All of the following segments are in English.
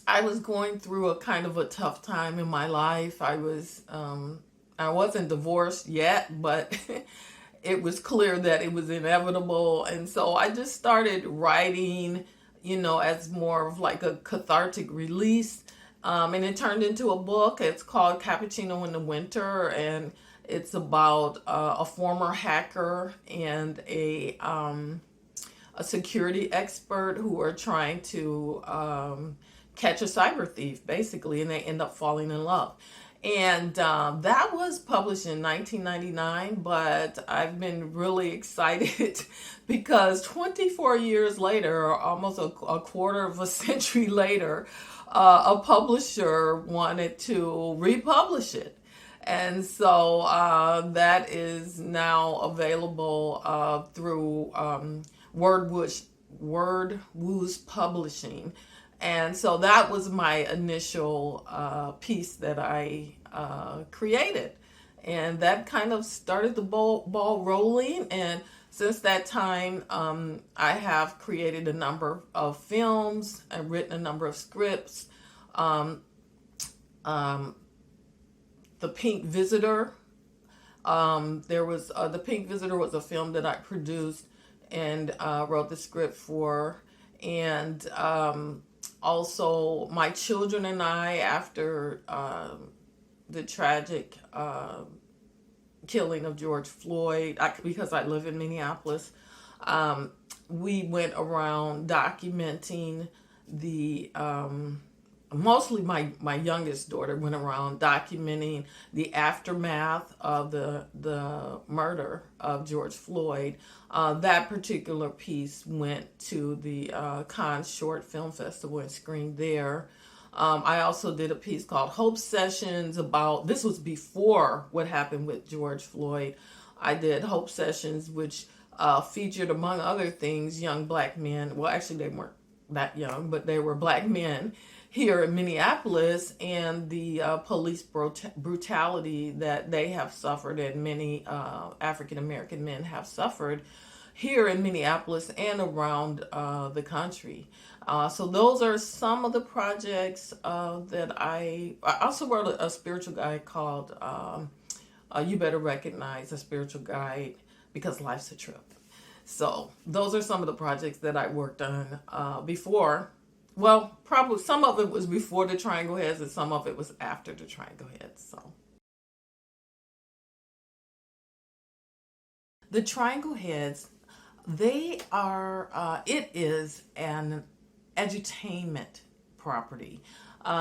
I was going through a kind of a tough time in my life. I wasn't divorced yet, but it was clear that it was inevitable. And so I just started writing, as more of like a cathartic release. And it turned into a book. It's called Cappuccino in the Winter. And it's about a former hacker and a security expert who are trying to catch a cyber thief, basically, and they end up falling in love. And that was published in 1999, but I've been really excited because 24 years later, or almost a quarter of a century later, a publisher wanted to republish it. And so that is now available through Word Woo's Publishing. And so that was my initial piece that I created. And that kind of started the ball rolling. And since that time, I have created a number of films, I've written a number of scripts. Um, um, the Pink Visitor. The Pink Visitor was a film that I produced and wrote the script for, and also my children and I, after the tragic killing of George Floyd, because I live in Minneapolis, um, we went around documenting the mostly my youngest daughter went around documenting the aftermath of the murder of George Floyd. That particular piece went to the Cannes Short Film Festival and screened there. I also did a piece called Hope Sessions about, this was before what happened with George Floyd. I did Hope Sessions, which featured, among other things, young black men. Well, actually, they weren't that young, but they were black men here in Minneapolis, and the police brutality that they have suffered and many African American men have suffered here in Minneapolis and around the country. So those are some of the projects that I also wrote a spiritual guide called You Better Recognize a Spiritual Guide Because Life's a Trip. So those are some of the projects that I worked on before. Well, probably some of it was before the Triangleheads and some of it was after the Triangleheads. So the Triangleheads, it is an edutainment property,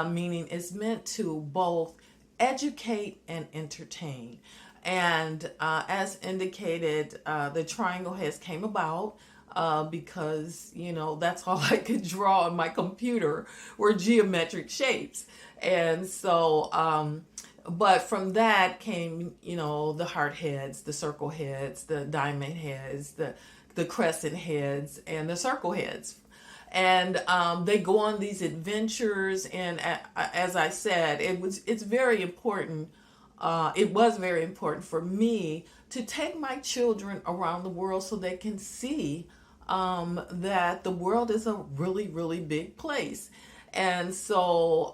meaning it's meant to both educate and entertain. And as indicated, the Triangleheads came about because that's all I could draw on my computer were geometric shapes. And so but from that came the heart heads, the circle heads, the diamond heads, the crescent heads, and the circle heads. And they go on these adventures, and as I said, it's very important. It was very important for me to take my children around the world so they can see that the world is a really, really big place. And so,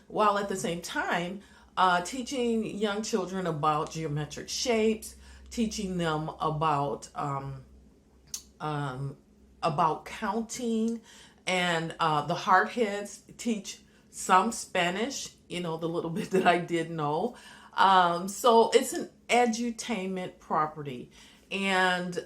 while at the same time, teaching young children about geometric shapes, teaching them about counting, and the heart heads teach some Spanish, the little bit that I did know. So it's an edutainment property. And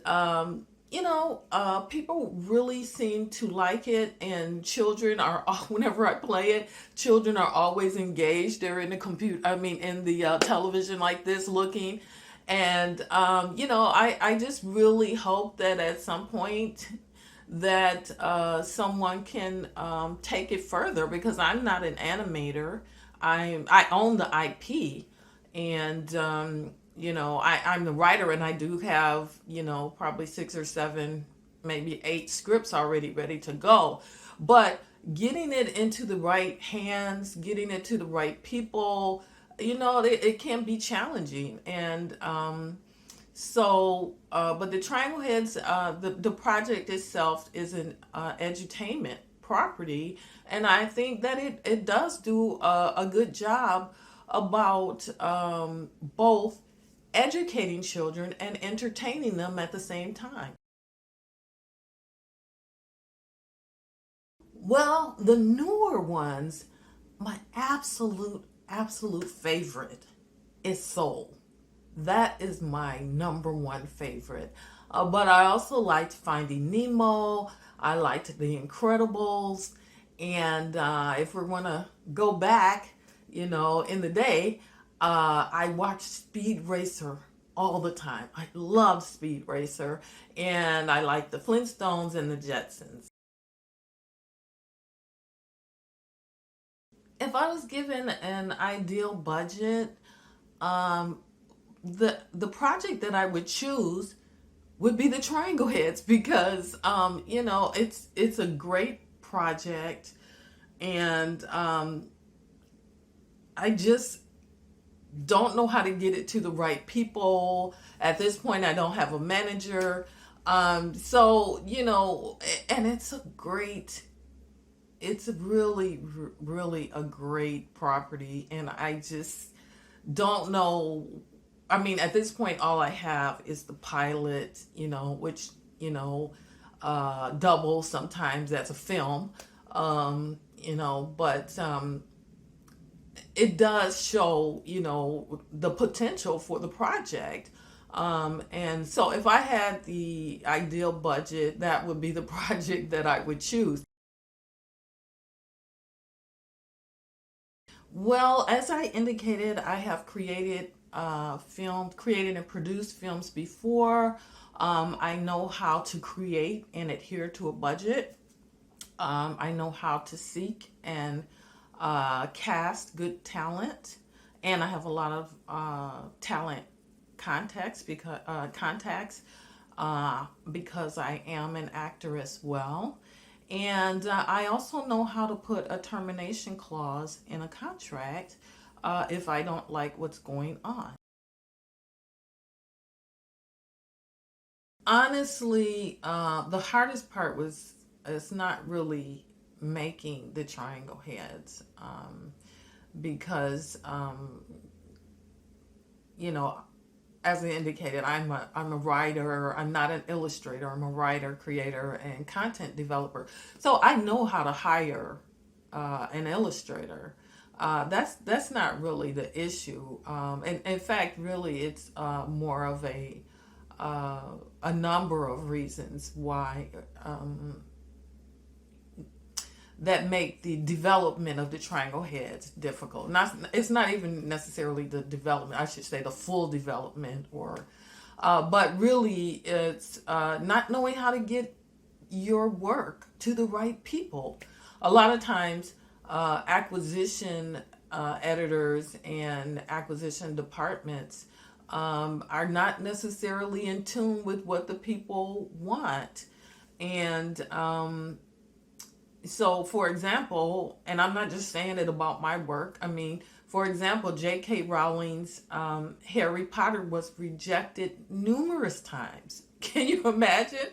people really seem to like it, and children are, whenever I play it, children are always engaged. They're in the in the television like this looking. And, I just really hope that at some point that someone can take it further, because I'm not an animator. I own the IP, and I'm the writer, and I do have probably 6 or 7, maybe 8 scripts already ready to go. But getting it into the right hands, getting it to the right people, it can be challenging. And but the Triangleheads, the project itself is an edutainment property. And I think that it does do a good job about both educating children and entertaining them at the same time. Well, the newer ones, my absolute favorite is Soul. That is my number one favorite. But I also liked Finding Nemo. I liked The Incredibles. And if we're going to go back, in the day, I watched Speed Racer all the time. I loved Speed Racer. And I liked the Flintstones and the Jetsons. If I was given an ideal budget, um, the project that I would choose would be the Triangleheads because it's a great project, and I just don't know how to get it to the right people. At this point, I don't have a manager, so and it's really really a great property, and I just don't know. I mean, at this point, all I have is the pilot, which, doubles sometimes as a film, but it does show, the potential for the project. And so if I had the ideal budget, that would be the project that I would choose. Well, as I indicated, I have created and produced films before. I know how to create and adhere to a budget. I know how to seek and cast good talent, and I have a lot of talent contacts because I am an actor as well. And I also know how to put a termination clause in a contract if I don't like what's going on. Honestly, the hardest part was it's not really making the triangle heads because you know as I indicated, I'm a writer. I'm not an illustrator. I'm a writer, creator, and content developer. So I know how to hire an illustrator. That's not really the issue. And in fact, really, it's more of uh, a number of reasons why that make the development of the triangle heads difficult. It's not even necessarily the development. I should say the full development, but really it's not knowing how to get your work to the right people. A lot of times, acquisition editors and acquisition departments are not necessarily in tune with what the people want, and so, for example, and I'm not just saying it about my work. I mean, for example, J.K. Rowling's Harry Potter was rejected numerous times. Can you imagine?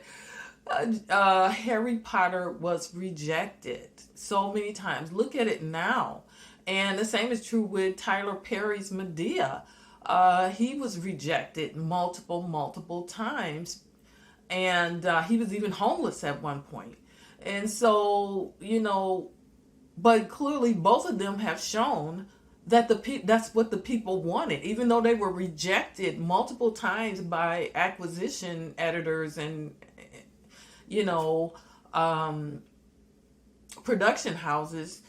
Harry Potter was rejected so many times. Look at it now. And the same is true with Tyler Perry's Medea. He was rejected multiple times. And he was even homeless at one point. And so, but clearly both of them have shown that that's what the people wanted, even though they were rejected multiple times by acquisition editors and, you know, um, production houses.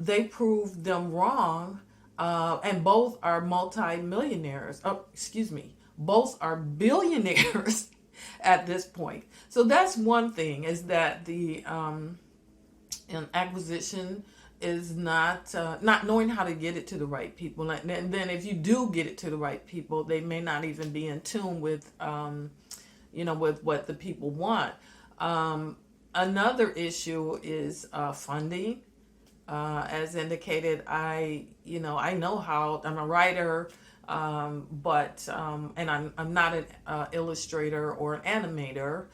They proved them wrong, and both are multi-millionaires. Oh, excuse me, both are billionaires at this point. So that's one thing, is that the acquisition is not knowing how to get it to the right people, and then if you do get it to the right people, they may not even be in tune with with what the people want. Another issue is funding. As indicated, I know how. I'm a writer, but and I'm not an illustrator or an animator,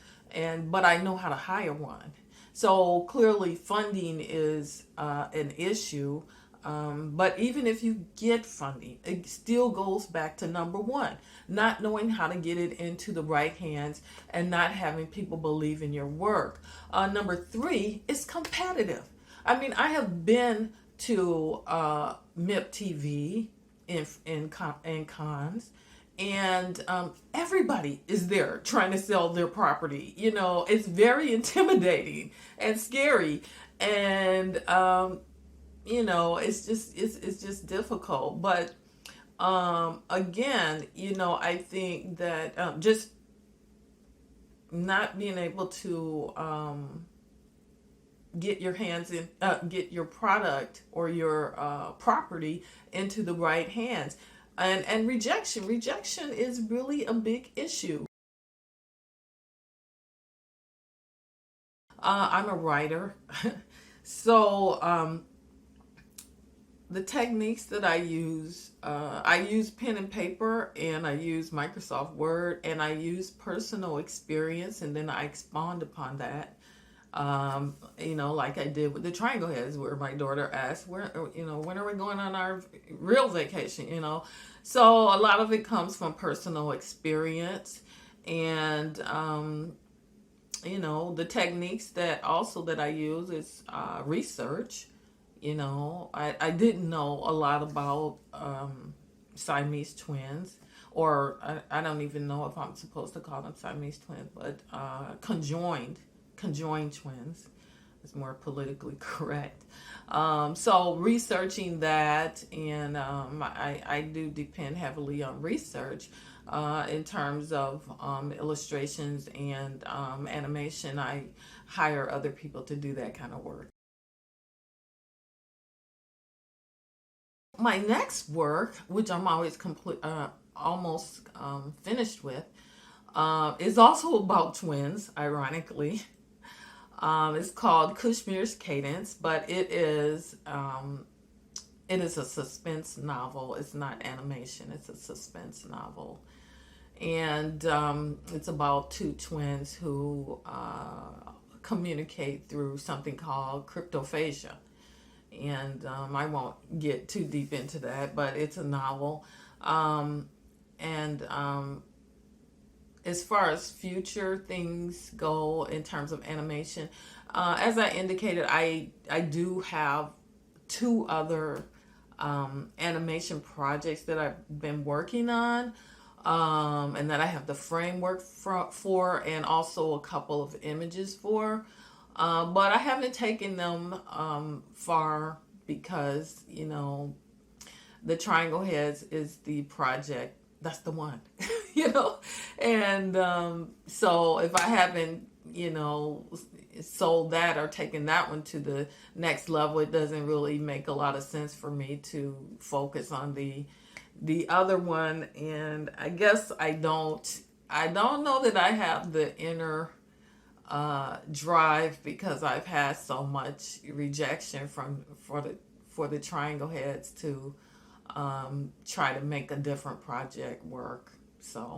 but I know how to hire one. So clearly funding is an issue. But even if you get funding, it still goes back to number one, not knowing how to get it into the right hands and not having people believe in your work. Number three is competitive. I mean, I have been to MIP TV in cons, and everybody is there trying to sell their property. You know, it's very intimidating and scary, and you know, it's just difficult. But again, you know, I think that just not being able to get your hands in, get your product or your property into the right hands, and rejection is really a big issue. I'm a writer, so the techniques that I use pen and paper, and I use Microsoft Word, and I use personal experience, and then I expound upon that. You know, like I did with the Triangleheads, where my daughter asked, "Where, you know, when are we going on our real vacation?" You know, so a lot of it comes from personal experience, and you know, the techniques that I use is research. You know, I didn't know a lot about Siamese twins, or I don't even know if I'm supposed to call them Siamese twins, but conjoined twins is more politically correct. So researching that, and I do depend heavily on research in terms of illustrations and animation. I hire other people to do that kind of work. My next work, which I'm always almost finished with, is also about twins, ironically. It's called Kushmir's Cadence, but it is a suspense novel. It's not animation. It's a suspense novel, and it's about two twins who communicate through something called cryptophasia. And I won't get too deep into that, but it's a novel. And as far as future things go in terms of animation, as I indicated, I do have two other animation projects that I've been working on, and that I have the framework for, and also a couple of images for. But I haven't taken them far because, you know, the Triangleheads is the project. That's the one, you know. And so if I haven't, you know, sold that or taken that one to the next level, it doesn't really make a lot of sense for me to focus on the other one. And I guess I don't know that I have the inner drive, because I've had so much rejection for the Triangleheads to try to make a different project work. So